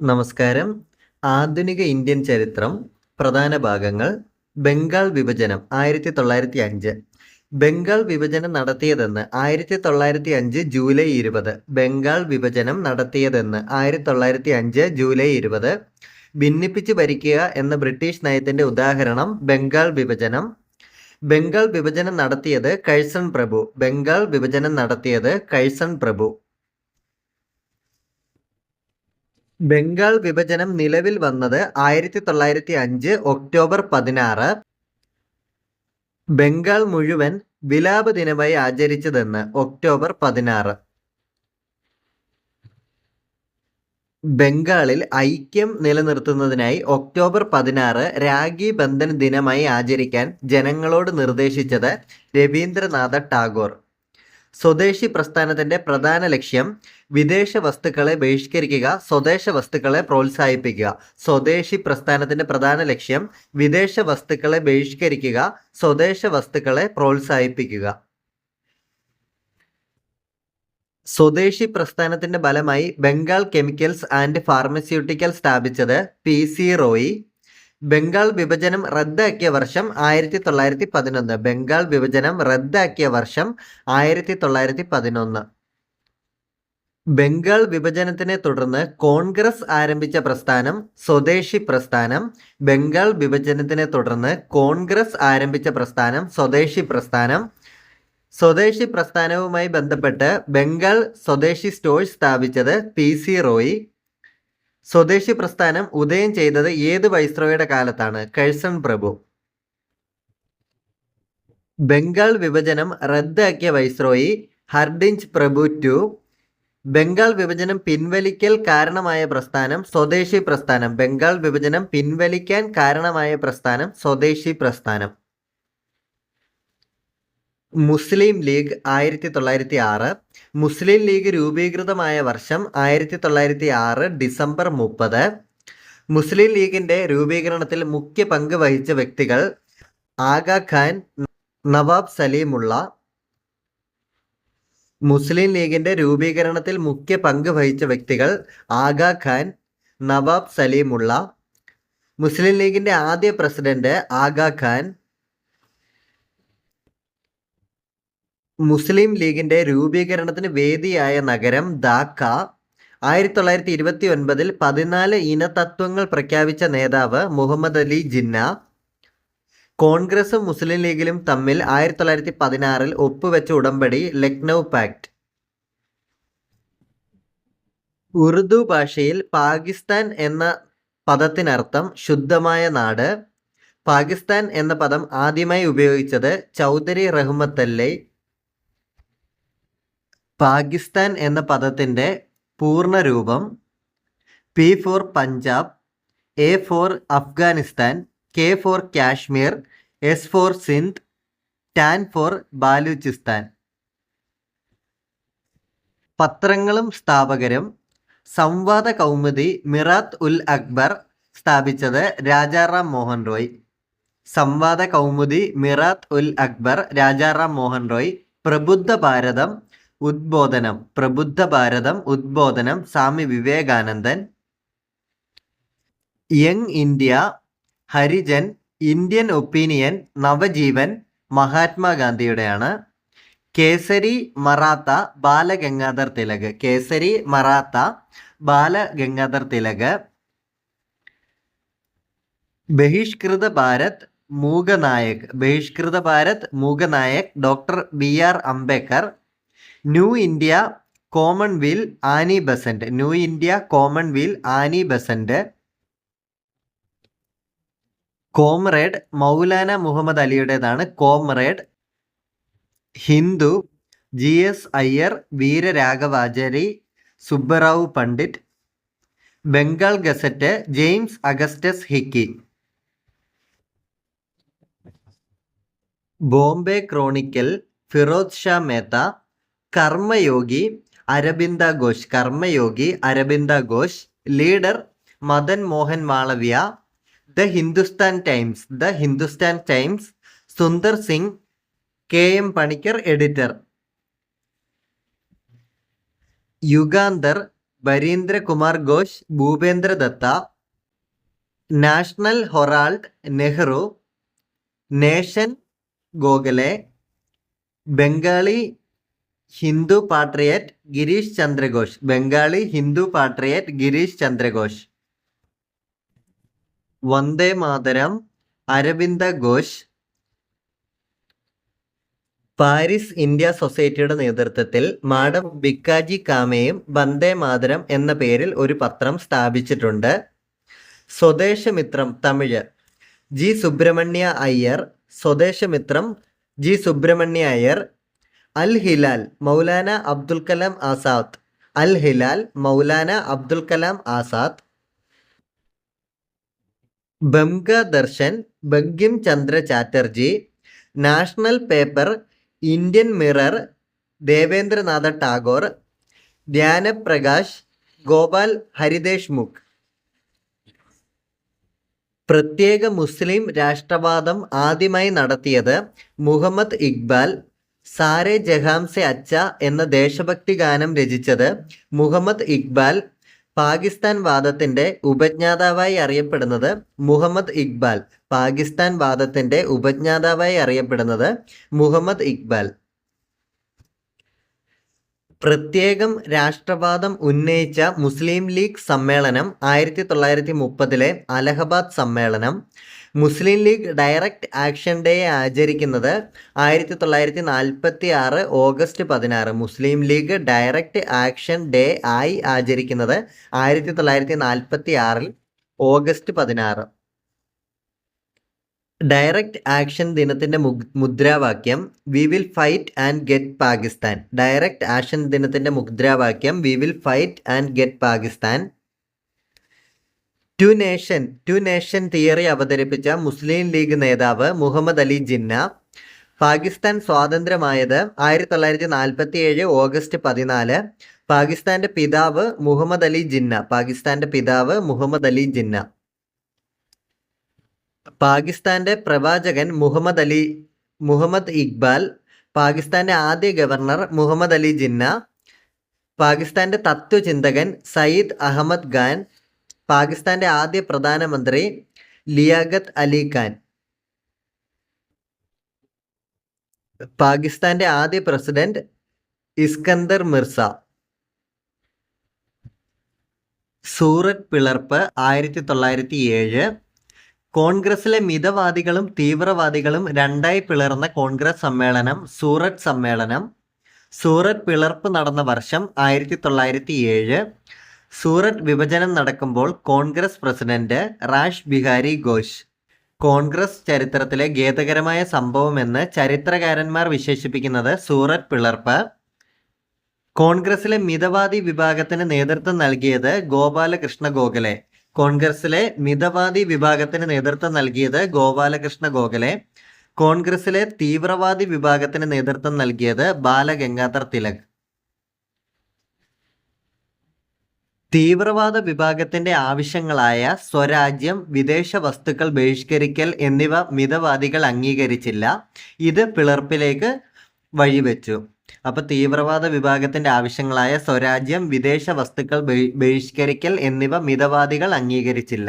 നമസ്കാരം. ആധുനിക ഇന്ത്യൻ ചരിത്രം. പ്രധാന ഭാഗങ്ങൾ. ബംഗാൾ വിഭജനം 1905. ബംഗാൾ വിഭജനം നടത്തിയതെന്ന് 1905 ജൂലൈ 20. ബംഗാൾ വിഭജനം നടത്തിയതെന്ന് 1905 ജൂലൈ 20. ഭിന്നിപ്പിച്ച് ഭരിക്കുക എന്ന ബ്രിട്ടീഷ് നയത്തിന്റെ ഉദാഹരണം ബംഗാൾ വിഭജനം. ബംഗാൾ വിഭജനം നടത്തിയത് കഴ്സൺ പ്രഭു. ബംഗാൾ വിഭജനം നടത്തിയത് കഴ്സൺ പ്രഭു. ബംഗാൾ വിഭജനം നിലവിൽ വന്നത് 1905 ഒക്ടോബർ 16. ബംഗാൾ മുഴുവൻ വിലാപ ദിനമായി ആചരിച്ചതെന്ന് ഒക്ടോബർ 16. ബംഗാളിൽ ഐക്യം നിലനിർത്തുന്നതിനായി ഒക്ടോബർ 16 രാഖി ബന്ധൻ ദിനമായി ആചരിക്കാൻ ജനങ്ങളോട് നിർദ്ദേശിച്ചത് രവീന്ദ്രനാഥ ടാഗോർ. സ്വദേശി പ്രസ്ഥാനത്തിന്റെ പ്രധാന ലക്ഷ്യം വിദേശ വസ്തുക്കളെ ബഹിഷ്കരിക്കുക, സ്വദേശ വസ്തുക്കളെ പ്രോത്സാഹിപ്പിക്കുക. സ്വദേശി പ്രസ്ഥാനത്തിന്റെ പ്രധാന ലക്ഷ്യം വിദേശ വസ്തുക്കളെ ബഹിഷ്കരിക്കുക, സ്വദേശ വസ്തുക്കളെ പ്രോത്സാഹിപ്പിക്കുക. സ്വദേശി പ്രസ്ഥാനത്തിന്റെ ഫലമായി ബംഗാൾ കെമിക്കൽസ് ആൻഡ് ഫാർമസ്യൂട്ടിക്കൽ സ്ഥാപിച്ചത് PC റോയി. ബംഗാൾ വിഭജനം റദ്ദാക്കിയ വർഷം 1911. ബംഗാൾ വിഭജനം റദ്ദാക്കിയ വർഷം 1911. ബംഗാൾ വിഭജനത്തിനെ തുടർന്ന് കോൺഗ്രസ് ആരംഭിച്ച പ്രസ്ഥാനം സ്വദേശി പ്രസ്ഥാനം. ബംഗാൾ വിഭജനത്തിനെ തുടർന്ന് കോൺഗ്രസ് ആരംഭിച്ച പ്രസ്ഥാനം സ്വദേശി പ്രസ്ഥാനം. സ്വദേശി പ്രസ്ഥാനവുമായി ബന്ധപ്പെട്ട് ബംഗാൾ സ്വദേശി സ്റ്റോഴ്സ് സ്ഥാപിച്ചത് PC റോയി. സ്വദേശി പ്രസ്ഥാനം ഉദയം ചെയ്തത് ഏത് വൈസ്രോയുടെ കാലത്താണ്? കഴ്സൺ പ്രഭു. ബംഗാൾ വിഭജനം റദ്ദാക്കിയ വൈസ്രോയി ഹർഡിഞ്ച് പ്രഭു II. ബംഗാൾ വിഭജനം പിൻവലിക്കൽ കാരണമായ പ്രസ്ഥാനം സ്വദേശി പ്രസ്ഥാനം. ബംഗാൾ വിഭജനം പിൻവലിക്കാൻ കാരണമായ പ്രസ്ഥാനം സ്വദേശി പ്രസ്ഥാനം. മുസ്ലിം ലീഗ് 1906. മുസ്ലിം ലീഗ് രൂപീകൃതമായ വർഷം 1906 ഡിസംബർ 30. മുസ്ലിം ലീഗിന്റെ രൂപീകരണത്തിൽ മുഖ്യ പങ്ക് വഹിച്ച വ്യക്തികൾ ആഗാ ഖാൻ, നവാബ് സലീമുള്ള. മുസ്ലിം ലീഗിന്റെ രൂപീകരണത്തിൽ മുഖ്യ പങ്ക് വഹിച്ച വ്യക്തികൾ ആഗാ ഖാൻ, നവാബ് സലീമുള്ള. മുസ്ലിം ലീഗിന്റെ ആദ്യ പ്രസിഡന്റ് ആഗാ ഖാൻ. മുസ്ലിം ലീഗിന്റെ രൂപീകരണത്തിന് വേദിയായ നഗരം ധാക്ക. 1929 14 ഇനതത്വങ്ങൾ പ്രഖ്യാപിച്ച നേതാവ് മുഹമ്മദ് അലി ജിന്ന. കോൺഗ്രസും മുസ്ലിം ലീഗിലും തമ്മിൽ 1916 ഒപ്പുവെച്ച ഉടമ്പടി ലക്നൗ പാക്ട്. ഉറുദു ഭാഷയിൽ പാകിസ്ഥാൻ എന്ന പദത്തിനർത്ഥം ശുദ്ധമായ നാട്. പാകിസ്ഥാൻ എന്ന പദം ആദ്യമായി ഉപയോഗിച്ചത് ചൗധരി റഹ്മത്തല്ലൈ. പാകിസ്ഥാൻ എന്ന പദത്തിൻ്റെ പൂർണ്ണരൂപം P for Punjab, A for Afghanistan, K for Kashmir, S for Sindh, TAN for Balochistan. പത്രങ്ങളും സ്ഥാപകരും. സംവാദ കൗമുദി മിറാത്ത് ഉൽ അക്ബർ സ്ഥാപിച്ചത് രാജാറാം മോഹൻ റോയ്. സംവാദ കൗമുദി മിറാത്ത് ഉൽ അക്ബർ രാജാറാം മോഹൻ റോയ്. പ്രബുദ്ധ ഭാരതം ഉദ്ബോധനം. പ്രബുദ്ധ ഭാരതം ഉദ്ബോധനം സ്വാമി വിവേകാനന്ദൻ. Young India, Harijan, Indian opinion, Navjivan മഹാത്മാഗാന്ധിയുടെയാണ്. Kesari Maratha Balgangadhar Tilak. Kesari Maratha Balgangadhar Tilak. Bahishkrit Bharat Mooknayak. Bahishkrit Bharat Mooknayak doctor BR Ambedkar. New India commonweal Annie Besant. New India commonweal Annie Besant. Comrade Maulana Muhammad അലിയുടേതാണ് comrade. Hindu GS Iyer, Veeraraghavachari, Subba Rao Pandit. Bengal gazette James Augustus Hicky. Bombay chronicle Firoz Shah Mehta. Karmayogi Arabinda Ghosh. Karmayogi Arabinda Ghosh. Leader Madan Mohan Malaviya. The Hindustan times. The Hindustan times Sundar Singh. KM Panikkar editor. Yugantar Barindra Kumar Ghosh, Bhupendra Dutta. National herald, Nehru. Nation, Gokhale. Bengali Hindu patriot, Girish Chandra Ghosh. Bengali Hindu patriot Girish Chandra Ghosh. Vande Mataram, Aravinda Ghosh. Paris India സൊസൈറ്റിയുടെ നേതൃത്വത്തിൽ madam Bhikaji കാമയും വന്ദേ മാതരം എന്ന പേരിൽ ഒരു പത്രം സ്ഥാപിച്ചിട്ടുണ്ട്. സ്വദേശമിത്രം, തമിഴ്, ജി സുബ്രഹ്മണ്യ അയ്യർ. സ്വദേശമിത്രം, G Subramania Iyer. Al Hilal, Maulana Abdul Kalam Azad. Al Hilal, Maulana Abdul Kalam Azad. Banga Darshan, Bankim Chandra Chatterjee. National paper, Indian mirror, Debendranath Tagore. Dhyanprakash, Gopal Hari Deshmukh. പ്രത്യേക മുസ്ലിം രാഷ്ട്രവാദം ആദ്യമായി നടത്തിയത് മുഹമ്മദ് ഇക്ബാൽ. സാരെ ജഹാംസെ അച്ച എന്ന ദേശഭക്തി ഗാനം രചിച്ചത് മുഹമ്മദ് ഇക്ബാൽ. പാകിസ്ഥാൻ വാദത്തിന്റെ ഉപജ്ഞാതാവായി അറിയപ്പെടുന്നത് മുഹമ്മദ് ഇക്ബാൽ. പാകിസ്ഥാൻ വാദത്തിന്റെ ഉപജ്ഞാതാവായി അറിയപ്പെടുന്നത് മുഹമ്മദ് ഇക്ബാൽ. പ്രത്യേകം രാഷ്ട്രവാദം ഉന്നയിച്ച മുസ്ലിം ലീഗ് സമ്മേളനം 1930 അലഹബാദ് സമ്മേളനം. Muslim league direct action day ആചരിക്കുന്നത് 1946 August 16. Muslim league direct action day ആയി ആചരിക്കുന്നത് 1946 ഓഗസ്റ്റ് 16. ഡയറക്റ്റ് ആക്ഷൻ ദിനത്തിൻ്റെ മുദ്രാവാക്യം we will fight and get Pakistan. Direct action ദിനത്തിൻ്റെ മുദ്രാവാക്യം we will fight and get Pakistan. Two nation theory അവതരിപ്പിച്ച മുസ്ലിം ലീഗ് നേതാവ് മുഹമ്മദ് അലി ജിന്ന. പാകിസ്ഥാൻ സ്വാതന്ത്ര്യമായത് 1947 ഓഗസ്റ്റ് 14. പാകിസ്ഥാന്റെ പിതാവ് മുഹമ്മദ് അലി ജിന്ന. പാകിസ്ഥാന്റെ പിതാവ് മുഹമ്മദ് അലി ജിന്ന. പാകിസ്ഥാന്റെ പ്രവാചകൻ മുഹമ്മദ് ഇക്ബാൽ. പാകിസ്ഥാന്റെ ആദ്യ ഗവർണർ മുഹമ്മദ് അലി ജിന്ന. പാകിസ്ഥാന്റെ തത്വചിന്തകൻ സയ്യിദ് അഹമ്മദ് ഖാൻ. പാകിസ്ഥാന്റെ ആദ്യ പ്രധാനമന്ത്രി ലിയാഖത്ത് അലി ഖാൻ. പാകിസ്ഥാന്റെ ആദ്യ പ്രസിഡന്റ് ഇസ്കന്ദർ മിർസ. സൂററ്റ് പിളർപ്പ് 1907. കോൺഗ്രസിലെ മിതവാദികളും തീവ്രവാദികളും രണ്ടായി പിളർന്ന കോൺഗ്രസ് സമ്മേളനം സൂററ്റ് സമ്മേളനം. സൂററ്റ് പിളർപ്പ് നടന്ന വർഷം 1907. സൂററ്റ് വിഭജനം നടക്കുമ്പോൾ കോൺഗ്രസ് പ്രസിഡന്റ് റാഷ് ബിഹാരി ഘോഷ്. കോൺഗ്രസ് ചരിത്രത്തിലെ ഖേദകരമായ സംഭവമെന്ന് ചരിത്രകാരന്മാർ വിശേഷിപ്പിക്കുന്നത് സൂററ്റ് പിളർപ്പ്. കോൺഗ്രസിലെ മിതവാദി വിഭാഗത്തിന് നേതൃത്വം നൽകിയത് ഗോപാലകൃഷ്ണ ഗോഖലെ. കോൺഗ്രസിലെ മിതവാദി വിഭാഗത്തിന് നേതൃത്വം നൽകിയത് ഗോപാലകൃഷ്ണ ഗോഖലെ. കോൺഗ്രസിലെ തീവ്രവാദി വിഭാഗത്തിന് നേതൃത്വം നൽകിയത് ബാലഗംഗാധർ തിലക്. തീവ്രവാദ വിഭാഗത്തിന്റെ ആവശ്യങ്ങളായ സ്വരാജ്യം, വിദേശ വസ്തുക്കൾ ബഹിഷ്കരിക്കൽ എന്നിവ മിതവാദികൾ അംഗീകരിച്ചില്ല. ഇത് പിളർപ്പിലേക്ക് വഴിവെച്ചു. അപ്പോൾ തീവ്രവാദ വിഭാഗത്തിന്റെ ആവശ്യങ്ങളായ സ്വരാജ്യം, വിദേശ വസ്തുക്കൾ ബഹിഷ്കരിക്കൽ എന്നിവ മിതവാദികൾ അംഗീകരിച്ചില്ല.